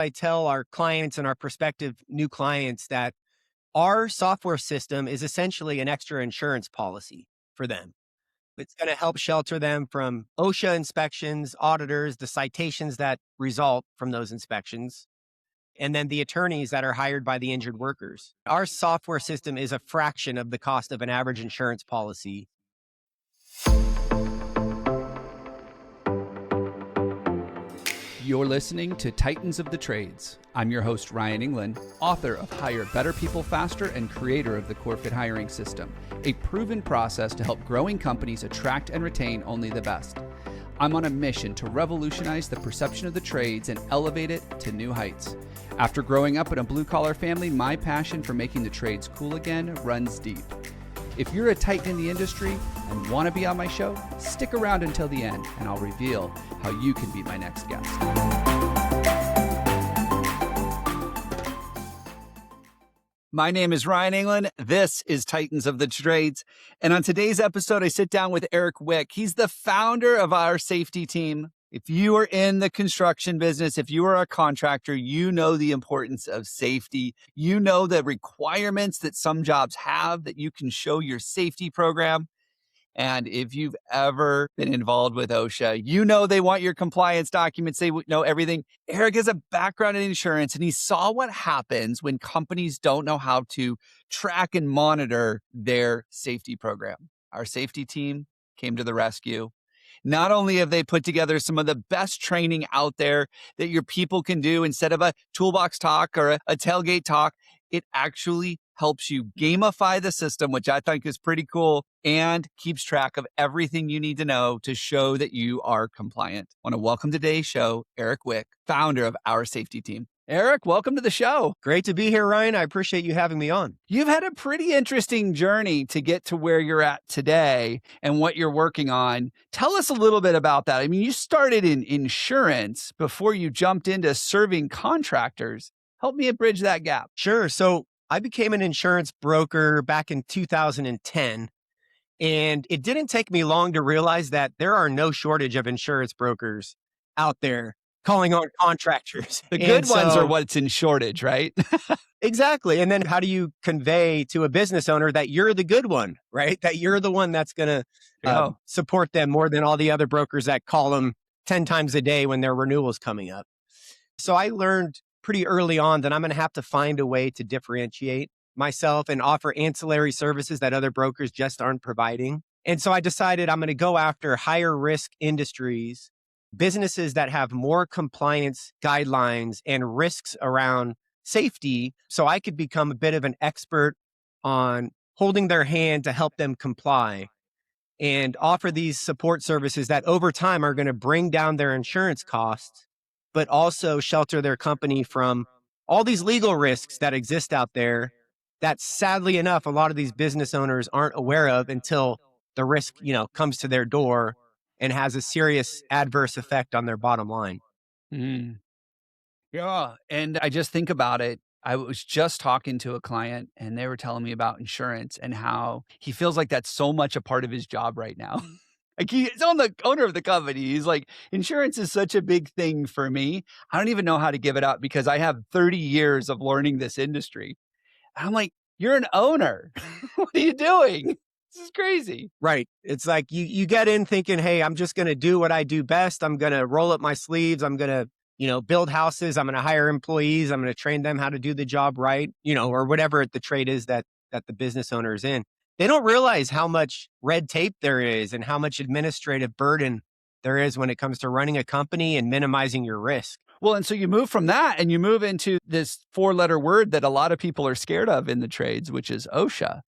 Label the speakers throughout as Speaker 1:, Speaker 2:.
Speaker 1: I tell our clients and our prospective new clients that our software system is essentially an extra insurance policy for them. It's going to help shelter them from OSHA inspections, auditors, the citations that result from those inspections, and then the attorneys that are hired by the injured workers. Our software system is a fraction of the cost of an average insurance policy.
Speaker 2: You're listening to Titans of the Trades. I'm your host, Ryan Englin, author of Hire Better People Faster and creator of the CoreFit Hiring System, a proven process to help growing companies attract and retain only the best. I'm on a mission to revolutionize the perception of the trades and elevate it to new heights. After growing up in a blue-collar family, my passion for making the trades cool again runs deep. If you're a titan in the industry and want to be on my show, stick around until the end and I'll reveal how you can be my next guest. My name is Ryan Englin. This is Titans of the Trades. And on today's episode, I sit down with Eric Wick. He's the founder of our safety team. If you are in the construction business, if you are a contractor, you know the importance of safety. You know the requirements that some jobs have that you can show your safety program. And if you've ever been involved with OSHA, you know they want your compliance documents. They know everything. Eric has a background in insurance, and he saw what happens when companies don't know how to track and monitor their safety program. Our safety team came to the rescue. Not only have they put together some of the best training out there that your people can do instead of a toolbox talk or a tailgate talk, it actually helps you gamify the system, which I think is pretty cool, and keeps track of everything you need to know to show that you are compliant. I want to welcome today's show, Eric Wick, founder of our safety team. Eric, welcome to the show.
Speaker 1: Great to be here, Ryan. I appreciate you having me on.
Speaker 2: You've had a pretty interesting journey to get to where you're at today and what you're working on. Tell us a little bit about that. I mean, you started in insurance before you jumped into serving contractors. Help me bridge that gap.
Speaker 1: Sure. So I became an insurance broker back in 2010, and it didn't take me long to realize that there are no shortage of insurance brokers out there calling on contractors.
Speaker 2: The good ones are what's in shortage, right?
Speaker 1: Exactly. And then how do you convey to a business owner that you're the good one, right? That you're the one that's going to support them more than all the other brokers that call them 10 times a day when their renewal's coming up. So I learned pretty early on that I'm going to have to find a way to differentiate myself and offer ancillary services that other brokers just aren't providing. And so I decided I'm going to go after higher risk industries, businesses that have more compliance guidelines and risks around safety, so I could become a bit of an expert on holding their hand to help them comply and offer these support services that over time are going to bring down their insurance costs, but also shelter their company from all these legal risks that exist out there that sadly enough, a lot of these business owners aren't aware of until the risk, comes to their door and has a serious adverse effect on their bottom line.
Speaker 2: Mm. Yeah. And I just think about it. I was just talking to a client and they were telling me about insurance and how he feels like that's so much a part of his job right now. Like he's on the owner of the company. He's like, insurance is such a big thing for me. I don't even know how to give it up because I have 30 years of learning this industry. And I'm like, you're an owner. What are you doing? This is crazy.
Speaker 1: Right. It's like you get in thinking, hey, I'm just going to do what I do best. I'm going to roll up my sleeves. I'm going to, build houses. I'm going to hire employees. I'm going to train them how to do the job right, or whatever the trade is that the business owner is in. They don't realize how much red tape there is and how much administrative burden there is when it comes to running a company and minimizing your risk.
Speaker 2: Well, and so you move from that and you move into this 4-letter word that a lot of people are scared of in the trades, which is OSHA.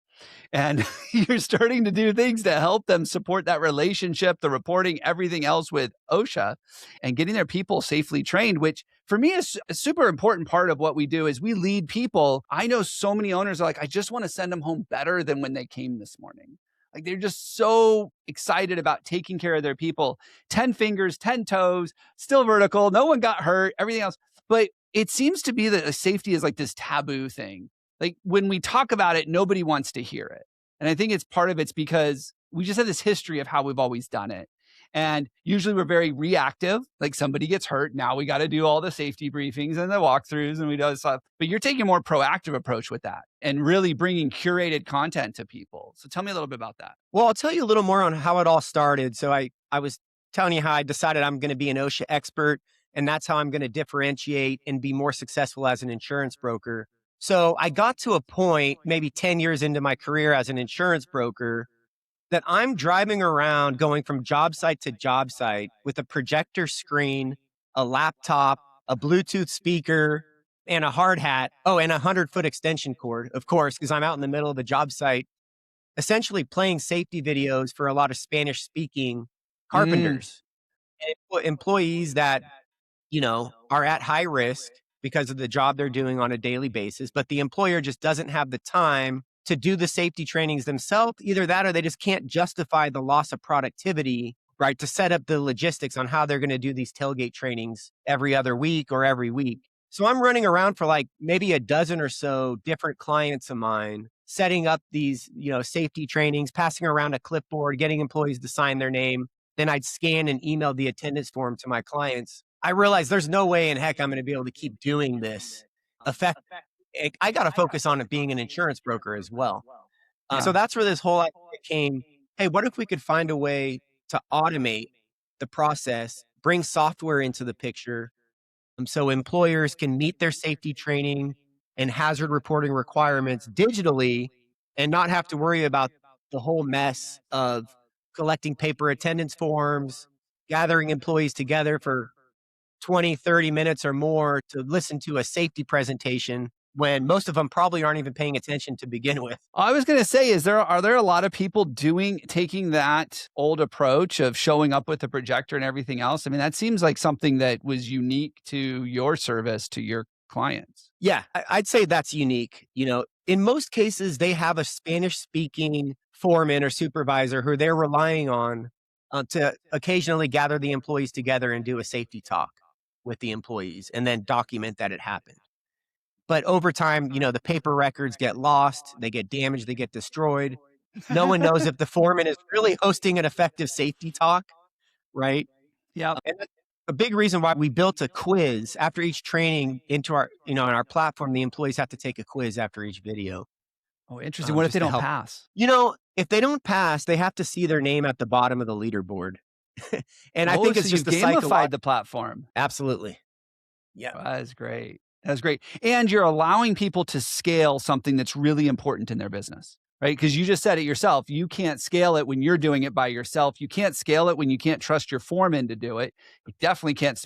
Speaker 2: And you're starting to do things to help them support that relationship, the reporting, everything else with OSHA and getting their people safely trained, which for me is a super important part of what we do is we lead people. I know so many owners are like, I just want to send them home better than when they came this morning. Like they're just so excited about taking care of their people. 10 fingers, 10 toes, still vertical. No one got hurt, everything else. But it seems to be that safety is like this taboo thing. Like when we talk about it, nobody wants to hear it. And I think it's part of it's because we just have this history of how we've always done it. And usually we're very reactive, like somebody gets hurt. Now we got to do all the safety briefings and the walkthroughs and we do stuff. But you're taking a more proactive approach with that and really bringing curated content to people. So tell me a little bit about that.
Speaker 1: Well, I'll tell you a little more on how it all started. So I was telling you how I decided I'm going to be an OSHA expert, and that's how I'm going to differentiate and be more successful as an insurance broker. So I got to a point, maybe 10 years into my career as an insurance broker, that I'm driving around going from job site to job site with a projector screen, a laptop, a Bluetooth speaker, and a hard hat. Oh, and a 100-foot extension cord, of course, because I'm out in the middle of the job site, essentially playing safety videos for a lot of Spanish speaking carpenters and employees that, are at high risk because of the job they're doing on a daily basis, but the employer just doesn't have the time to do the safety trainings themselves. Either that or they just can't justify the loss of productivity, right, to set up the logistics on how they're going to do these tailgate trainings every other week or every week. So I'm running around for like maybe a dozen or so different clients of mine, setting up these, safety trainings, passing around a clipboard, getting employees to sign their name. Then I'd scan and email the attendance form to my clients. I realized there's no way in heck I'm going to be able to keep doing this I got to focus on it being an insurance broker as well. So that's where this whole idea came. Hey, what if we could find a way to automate the process, bring software into the picture, so employers can meet their safety training and hazard reporting requirements digitally and not have to worry about the whole mess of collecting paper attendance forms, gathering employees together for 20, 30 minutes or more to listen to a safety presentation when most of them probably aren't even paying attention to begin with.
Speaker 2: I was going to say, are there a lot of people taking that old approach of showing up with the projector and everything else? I mean, that seems like something that was unique to your service, to your clients.
Speaker 1: Yeah, I'd say that's unique. In most cases, they have a Spanish speaking foreman or supervisor who they're relying on to occasionally gather the employees together and do a safety talk with the employees and then document that it happened. But over time, the paper records get lost, they get damaged, they get destroyed. No one knows if the foreman is really hosting an effective safety talk, right?
Speaker 2: Yeah.
Speaker 1: And that's a big reason why we built a quiz after each training into our, in our platform. The employees have to take a quiz after each video.
Speaker 2: Oh, interesting. What if they don't pass?
Speaker 1: If they don't pass, they have to see their name at the bottom of the leaderboard. And I think it's just
Speaker 2: gamified the platform.
Speaker 1: Absolutely. Yeah.
Speaker 2: That's great. That's great. And you're allowing people to scale something that's really important in their business, right? Because you just said it yourself. You can't scale it when you're doing it by yourself. You can't scale it when you can't trust your foreman to do it. You definitely can't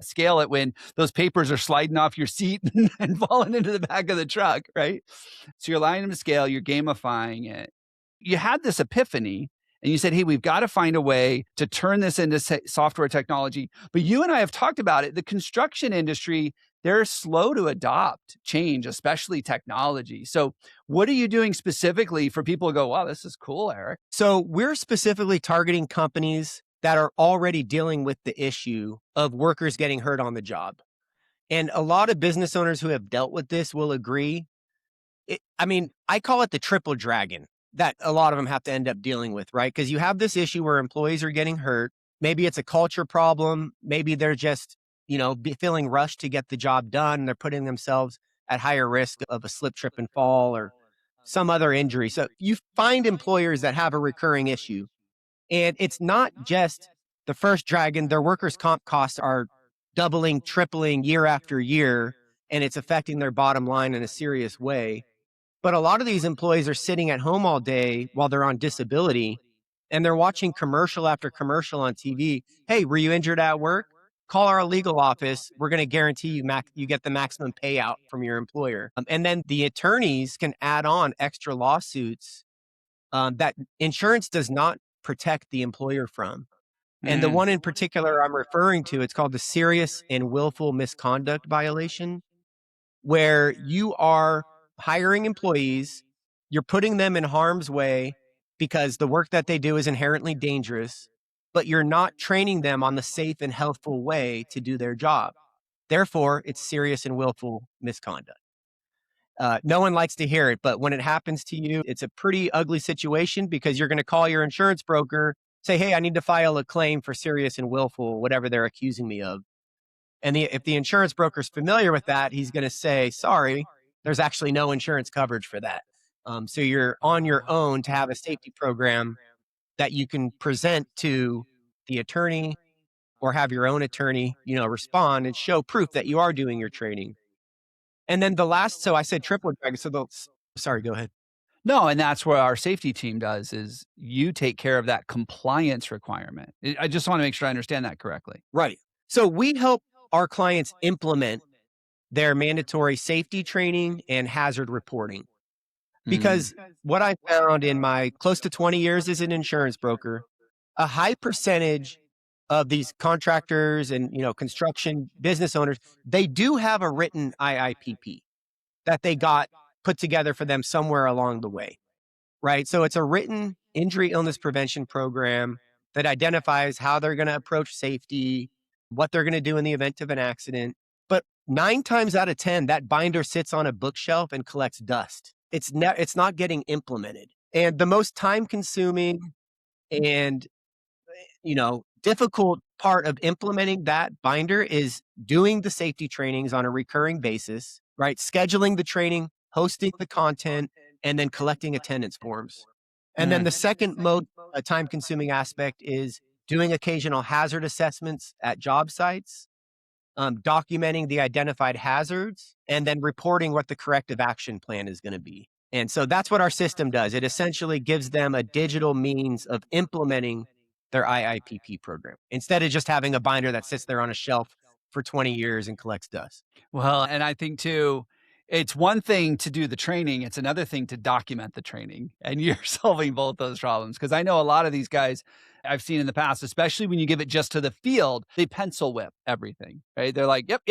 Speaker 2: scale it when those papers are sliding off your seat and falling into the back of the truck, right? So you're allowing them to scale. You're gamifying it. You had this epiphany and you said, hey, we've got to find a way to turn this into software technology. But you and I have talked about it. The construction industry, they're slow to adopt change, especially technology. So what are you doing specifically for people to go, wow, this is cool, Eric?
Speaker 1: So we're specifically targeting companies that are already dealing with the issue of workers getting hurt on the job. And a lot of business owners who have dealt with this will agree. I call it the triple dragon that a lot of them have to end up dealing with, right? Because you have this issue where employees are getting hurt. Maybe it's a culture problem. Maybe they're just, feeling rushed to get the job done. They're putting themselves at higher risk of a slip, trip, and fall or some other injury. So you find employers that have a recurring issue. And it's not just the first dragon. Their workers' comp costs are doubling, tripling year after year, and it's affecting their bottom line in a serious way. But a lot of these employees are sitting at home all day while they're on disability, and they're watching commercial after commercial on TV. Hey, were you injured at work? Call our legal office. We're going to guarantee you get the maximum payout from your employer. And then the attorneys can add on extra lawsuits that insurance does not protect the employer from. And the one in particular I'm referring to, it's called the serious and willful misconduct violation, where you are hiring employees, you're putting them in harm's way because the work that they do is inherently dangerous, but you're not training them on the safe and healthful way to do their job. Therefore, it's serious and willful misconduct. No one likes to hear it, but when it happens to you, it's a pretty ugly situation because you're going to call your insurance broker say, hey, I need to file a claim for serious and willful, whatever they're accusing me of. And if the insurance broker's familiar with that, he's going to say, sorry, there's actually no insurance coverage for that. So you're on your own to have a safety program that you can present to the attorney or have your own attorney, respond and show proof that you are doing your training. And then the last, so I said triple dragon. Sorry, go ahead.
Speaker 2: No, and that's what our safety team does is you take care of that compliance requirement. I just want to make sure I understand that correctly.
Speaker 1: Right. So we help our clients implement their mandatory safety training and hazard reporting. Because what I found in my close to 20 years as an insurance broker, a high percentage of these contractors and, construction business owners, they do have a written IIPP that they got put together for them somewhere along the way, right? So it's a written injury illness prevention program that identifies how they're going to approach safety, what they're going to do in the event of an accident. But 9 times out of 10, that binder sits on a bookshelf and collects dust. It's not getting implemented. And the most time consuming and, difficult part of implementing that binder is doing the safety trainings on a recurring basis, right? Scheduling the training, hosting the content, and then collecting attendance forms. And then the second most time consuming aspect is doing occasional hazard assessments at job sites, documenting the identified hazards, and then reporting what the corrective action plan is going to be. And so that's what our system does. It essentially gives them a digital means of implementing their IIPP program instead of just having a binder that sits there on a shelf for 20 years and collects dust.
Speaker 2: Well, and I think too, it's one thing to do the training. It's another thing to document the training. And you're solving both those problems. Because I know a lot of these guys I've seen in the past, especially when you give it just to the field, they pencil whip everything, right? They're like, yep,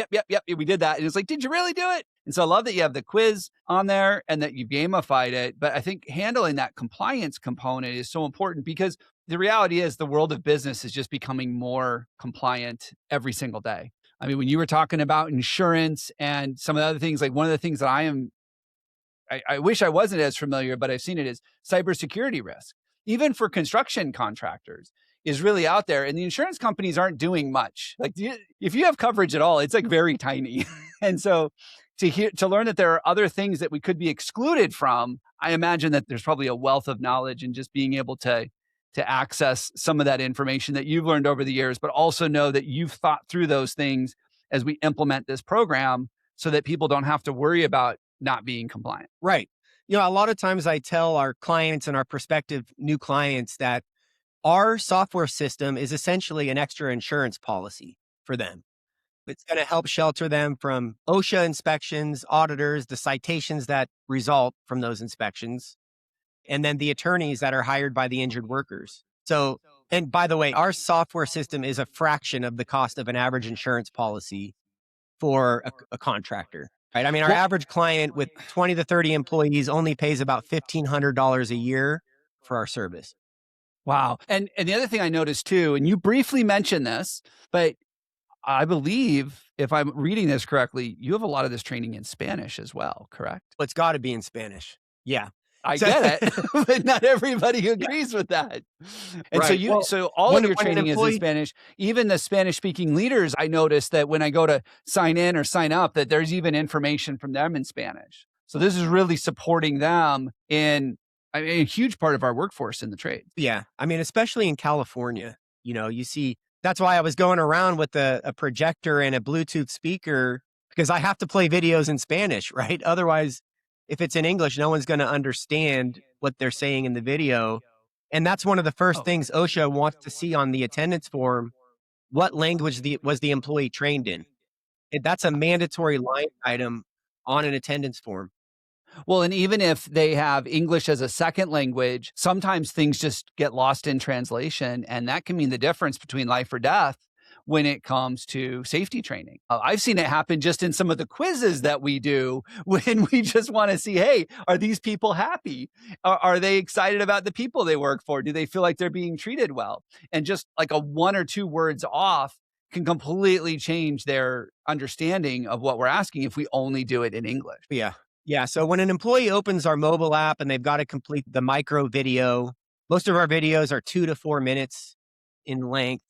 Speaker 2: we did that. And it's like, did you really do it? And so I love that you have the quiz on there and that you gamified it. But I think handling that compliance component is so important because the reality is the world of business is just becoming more compliant every single day. I mean, when you were talking about insurance and some of the other things, like one of the things that I wish I wasn't as familiar, but I've seen it is cybersecurity risk, even for construction contractors is really out there. And the insurance companies aren't doing much. Like if you have coverage at all, it's like very tiny. And so to learn that there are other things that we could be excluded from, I imagine that there's probably a wealth of knowledge and just being able to access some of that information that you've learned over the years, but also know that you've thought through those things as we implement this program so that people don't have to worry about not being compliant.
Speaker 1: Right. A lot of times I tell our clients and our prospective new clients that our software system is essentially an extra insurance policy for them. It's going to help shelter them from OSHA inspections, auditors, the citations that result from those inspections, and then the attorneys that are hired by the injured workers. So, and by the way, our software system is a fraction of the cost of an average insurance policy for a contractor, right? I mean, our average client with 20 to 30 employees only pays about $1,500 a year for our service.
Speaker 2: Wow. And the other thing I noticed too, and you briefly mentioned this, but I believe if I'm reading this correctly, you have a lot of this training in Spanish as well, correct?
Speaker 1: Well, it's got to be in Spanish. Yeah.
Speaker 2: I get it, but not everybody agrees with that. And right. So all of your training is in Spanish. Even the Spanish-speaking leaders, I noticed that when I go to sign in or sign up, that there's even information from them in Spanish. So this is really supporting them in a huge part of our workforce in the trade.
Speaker 1: Yeah. I mean, especially in California, you see, that's why I was going around with a projector and a Bluetooth speaker because I have to play videos in Spanish, right? Otherwise, if it's in English, no one's going to understand what they're saying in the video. And that's one of the first things OSHA wants to see on the attendance form. What language was the employee trained in? That's a mandatory line item on an attendance form.
Speaker 2: Well, and even if they have English as a second language, sometimes things just get lost in translation. And that can mean the difference between life or death when it comes to safety training. I've seen it happen just in some of the quizzes that we do when we just want to see, hey, are these people happy? Are they excited about the people they work for? Do they feel like they're being treated well? And just like a 1 or 2 words off can completely change their understanding of what we're asking if we only do it in English.
Speaker 1: Yeah. Yeah. So when an employee opens our mobile app and they've got to complete the micro video, Most of our videos are 2 to 4 minutes in length.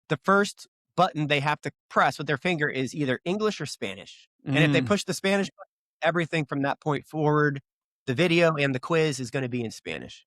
Speaker 1: The first button they have to press with their finger is either English or Spanish. And if they push the Spanish button, everything from that point forward, the video and the quiz is going to be in Spanish.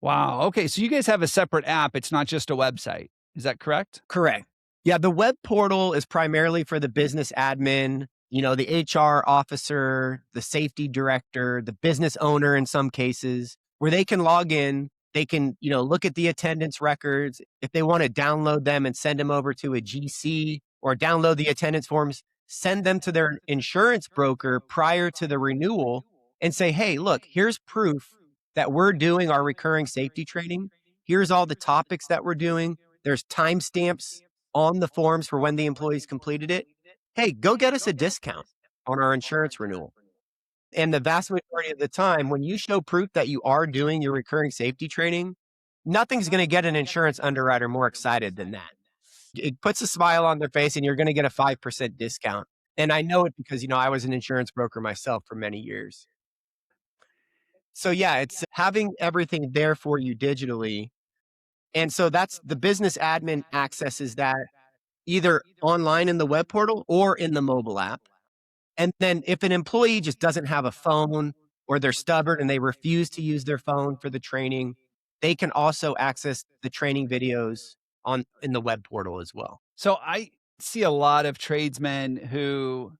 Speaker 2: Wow. Okay. So you guys have a separate app. It's not just a website. Is that correct?
Speaker 1: Correct. Yeah. The web portal is primarily for the business admin, the HR officer, the safety director, the business owner in some cases, where they can log in. They can, look at the attendance records. If they want to download them and send them over to a GC or download the attendance forms, send them to their insurance broker prior to the renewal and say, hey, look, here's proof that we're doing our recurring safety training. Here's all the topics that we're doing. There's timestamps on the forms for when the employees completed it. Hey, go get us a discount on our insurance renewal. And the vast majority of the time, when you show proof that you are doing your recurring safety training, nothing's going to get an insurance underwriter more excited than that. It puts a smile on their face and you're going to get a 5% discount. And I know it because, I was an insurance broker myself for many years. So yeah, it's having everything there for you digitally. And so that's the business admin accesses that either online in the web portal or in the mobile app. And then if an employee just doesn't have a phone or they're stubborn and they refuse to use their phone for the training, they can also access the training videos in the web portal as well.
Speaker 2: So I see a lot of tradesmen who,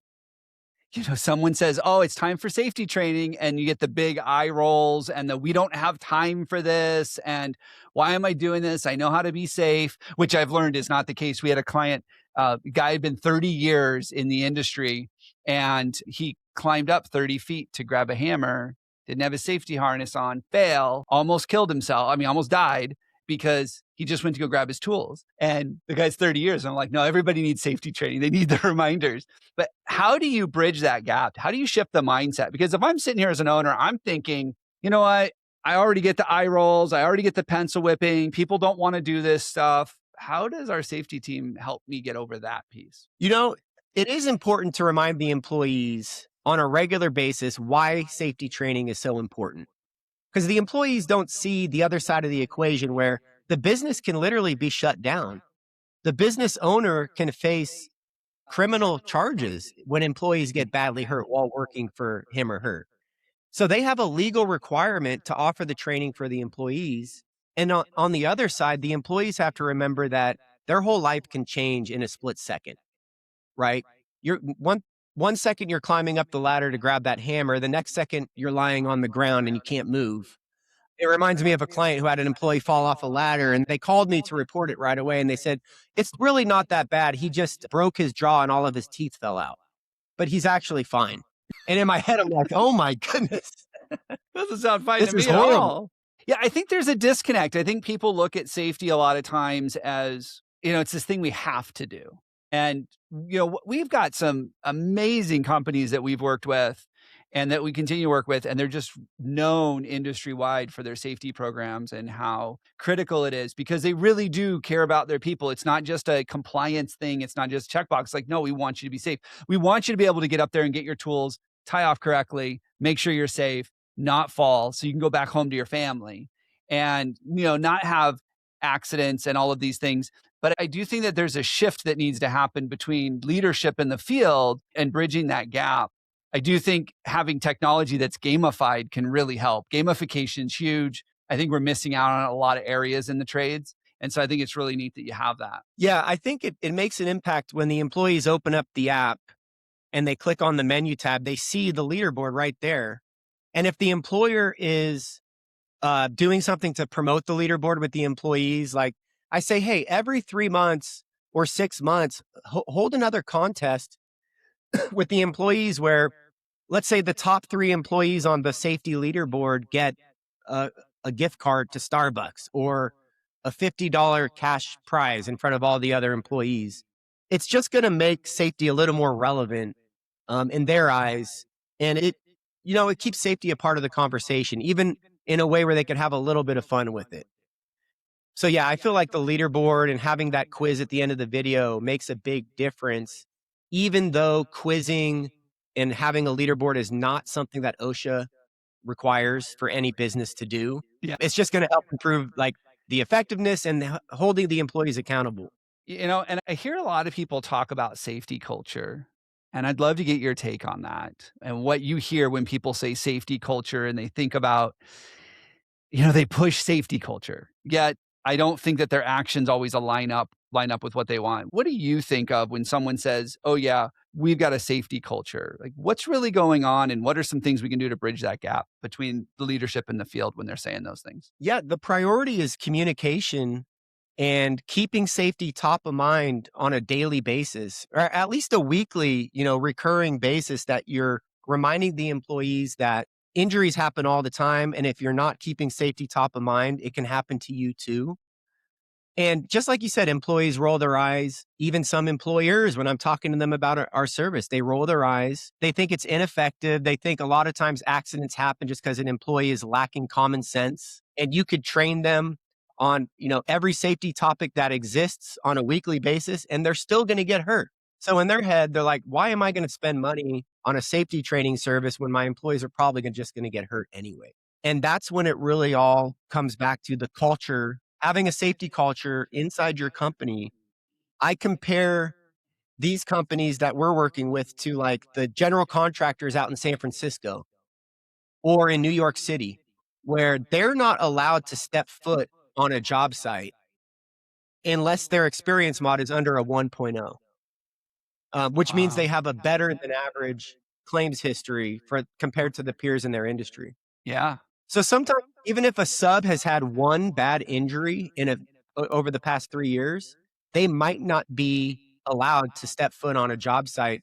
Speaker 2: someone says, oh, it's time for safety training. And you get the big eye rolls and we don't have time for this. And why am I doing this? I know how to be safe, which I've learned is not the case. We had a client, guy had been 30 years in the industry and he climbed up 30 feet to grab a hammer, didn't have a safety harness on, fell, almost killed himself. Almost died because he just went to go grab his tools. And the guy's 30 years. And I'm like, no, everybody needs safety training. They need the reminders. But how do you bridge that gap? How do you shift the mindset? Because if I'm sitting here as an owner, I'm thinking, you know what? I already get the eye rolls. I already get the pencil whipping. People don't want to do this stuff. How does our safety team help me get over that piece?
Speaker 1: It is important to remind the employees on a regular basis why safety training is so important. Because the employees don't see the other side of the equation where the business can literally be shut down. The business owner can face criminal charges when employees get badly hurt while working for him or her. So they have a legal requirement to offer the training for the employees. And on the other side, the employees have to remember that their whole life can change in a split second, right? You're one second you're climbing up the ladder to grab that hammer. The next second you're lying on the ground and you can't move. It reminds me of a client who had an employee fall off a ladder and they called me to report it right away. And they said, it's really not that bad. He just broke his jaw and all of his teeth fell out, but he's actually fine. And in my head, I'm like, oh my goodness.
Speaker 2: Doesn't sound fine to me at all. Yeah, I think there's a disconnect. I think people look at safety a lot of times as, it's this thing we have to do. And, we've got some amazing companies that we've worked with and that we continue to work with, and they're just known industry-wide for their safety programs and how critical it is because they really do care about their people. It's not just a compliance thing. It's not just checkbox. Like, no, we want you to be safe. We want you to be able to get up there and get your tools, tie off correctly, make sure you're safe, not fall, so you can go back home to your family and, not have accidents and all of these things. But I do think that there's a shift that needs to happen between leadership in the field and bridging that gap. I do think having technology that's gamified can really help. Gamification's huge. I think we're missing out on a lot of areas in the trades. And so I think it's really neat that you have that.
Speaker 1: Yeah, I think it makes an impact when the employees open up the app and they click on the menu tab, they see the leaderboard right there. And if the employer is doing something to promote the leaderboard with the employees, like I say, hey, every 3 months or 6 months, hold another contest with the employees where, let's say the top 3 employees on the safety leaderboard get a gift card to Starbucks or a $50 cash prize in front of all the other employees. It's just going to make safety a little more relevant in their eyes. And it keeps safety a part of the conversation, even in a way where they can have a little bit of fun with it. So yeah, I feel like the leaderboard and having that quiz at the end of the video makes a big difference, even though quizzing and having a leaderboard is not something that OSHA requires for any business to do.
Speaker 2: Yeah.
Speaker 1: It's just going to help improve like the effectiveness and holding the employees accountable.
Speaker 2: And I hear a lot of people talk about safety culture, and I'd love to get your take on that and what you hear when people say safety culture and they think about, they push safety culture. Yet I don't think that their actions always line up with what they want. What do you think of when someone says, "Oh yeah, we've got a safety culture"? Like what's really going on and what are some things we can do to bridge that gap between the leadership and the field when they're saying those things?
Speaker 1: Yeah, the priority is communication and keeping safety top of mind on a daily basis, or at least a weekly, recurring basis, that you're reminding the employees that injuries happen all the time. And if you're not keeping safety top of mind, it can happen to you too. And just like you said, employees roll their eyes. Even some employers, when I'm talking to them about our service, they roll their eyes. They think it's ineffective. They think a lot of times accidents happen just because an employee is lacking common sense. And you could train them on, every safety topic that exists on a weekly basis, and they're still going to get hurt. So in their head, they're like, why am I going to spend money on a safety training service when my employees are probably just going to get hurt anyway? And that's when it really all comes back to the culture, having a safety culture inside your company. I compare these companies that we're working with to like the general contractors out in San Francisco or in New York City, where they're not allowed to step foot on a job site unless their experience mod is under a 1.0, which means they have a better than average claims history compared to the peers in their industry.
Speaker 2: Yeah.
Speaker 1: So sometimes, even if a sub has had one bad injury over the past 3 years, they might not be allowed to step foot on a job site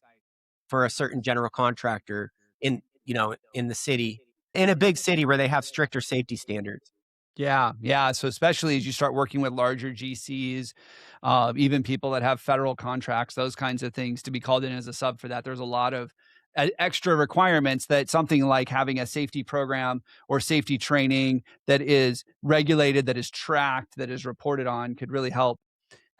Speaker 1: for a certain general contractor in the city, in a big city where they have stricter safety standards.
Speaker 2: Yeah, yeah. So especially as you start working with larger GCs, even people that have federal contracts, those kinds of things, to be called in as a sub for that, there's a lot of extra requirements that something like having a safety program or safety training that is regulated, that is tracked, that is reported on could really help.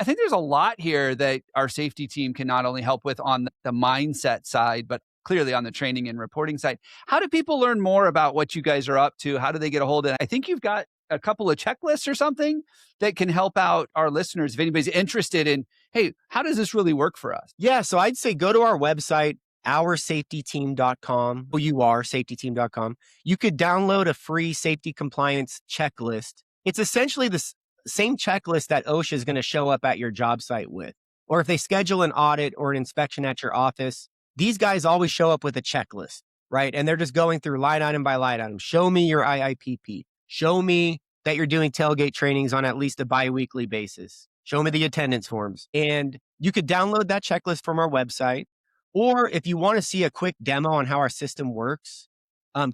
Speaker 2: I think there's a lot here that our safety team can not only help with on the mindset side, but clearly on the training and reporting side. How do people learn more about what you guys are up to? How do they get a hold of it? I think you've got a couple of checklists or something that can help out our listeners if anybody's interested in, hey, how does this really work for us?
Speaker 1: Yeah, so I'd say go to our website, oursafetyteam.com, safetyteam.com. You could download a free safety compliance checklist. It's essentially the same checklist that OSHA is going to show up at your job site with. Or if they schedule an audit or an inspection at your office, these guys always show up with a checklist, right? And they're just going through line item by line item. Show me your IIPP. Show me that you're doing tailgate trainings on at least a biweekly basis. Show me the attendance forms. And you could download that checklist from our website. Or if you want to see a quick demo on how our system works,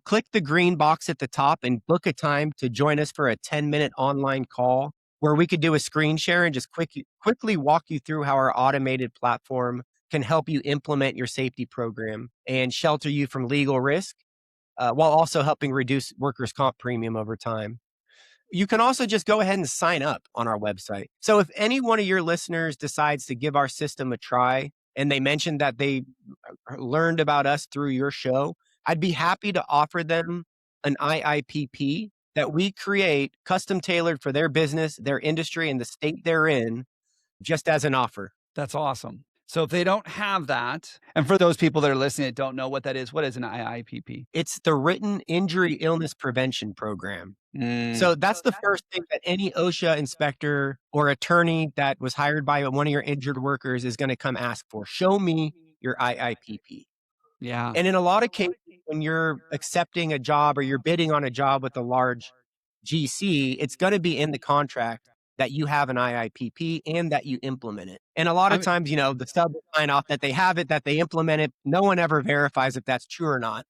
Speaker 1: click the green box at the top and book a time to join us for a 10-minute online call where we could do a screen share and just quickly walk you through how our automated platform can help you implement your safety program and shelter you from legal risk, while also helping reduce workers' comp premium over time. You can also just go ahead and sign up on our website. So if any one of your listeners decides to give our system a try and they mentioned that they learned about us through your show, I'd be happy to offer them an IIPP that we create custom tailored for their business, their industry, and the state they're in, just as an offer.
Speaker 2: That's awesome. So if they don't have that, and for those people that are listening that don't know what that is, what is an IIPP?
Speaker 1: It's the Written Injury Illness Prevention Program. So that's the first thing that any OSHA inspector or attorney that was hired by one of your injured workers is going to come ask for. Show me your IIPP.
Speaker 2: Yeah.
Speaker 1: And in a lot of cases, when you're accepting a job or you're bidding on a job with a large GC, it's going to be in the contract that you have an IIPP and that you implement it. And a lot of times, the sub will sign off that they have it, that they implement it. No one ever verifies if that's true or not.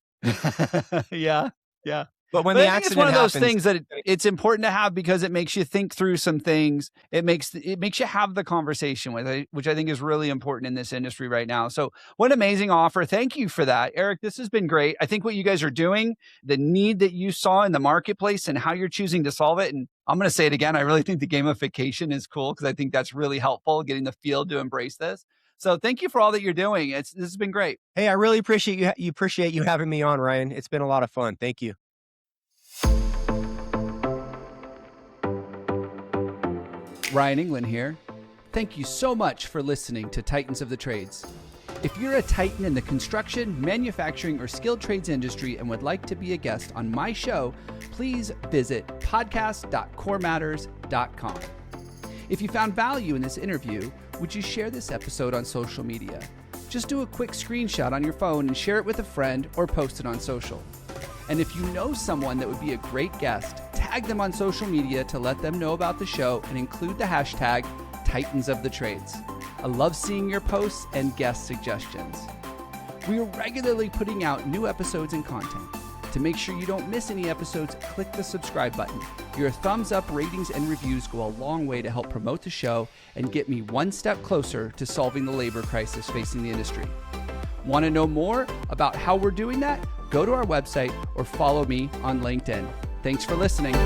Speaker 2: Yeah. Yeah.
Speaker 1: But when
Speaker 2: I
Speaker 1: the
Speaker 2: think
Speaker 1: accident
Speaker 2: it's one of those
Speaker 1: happens,
Speaker 2: things that it's important to have because it makes you think through some things. It makes you have the conversation with it, which I think is really important in this industry right now. So what an amazing offer. Thank you for that, Eric. This has been great. I think what you guys are doing, the need that you saw in the marketplace and how you're choosing to solve it. And I'm going to say it again. I really think the gamification is cool because I think that's really helpful, getting the field to embrace this. So thank you for all that you're doing. This has been great.
Speaker 1: Hey, I really appreciate you having me on, Ryan. It's been a lot of fun. Thank you.
Speaker 2: Ryan Englin here. Thank you so much for listening to Titans of the Trades. If you're a titan in the construction, manufacturing, or skilled trades industry and would like to be a guest on my show, please visit podcast.corematters.com. If you found value in this interview, would you share this episode on social media? Just do a quick screenshot on your phone and share it with a friend or post it on social. And if you know someone that would be a great guest, tag them on social media to let them know about the show and include the hashtag Titans of the Trades. I love seeing your posts and guest suggestions. We are regularly putting out new episodes and content. To make sure you don't miss any episodes, click the subscribe button. Your thumbs up, ratings, and reviews go a long way to help promote the show and get me one step closer to solving the labor crisis facing the industry. Want to know more about how we're doing that? Go to our website or follow me on LinkedIn. Thanks for listening.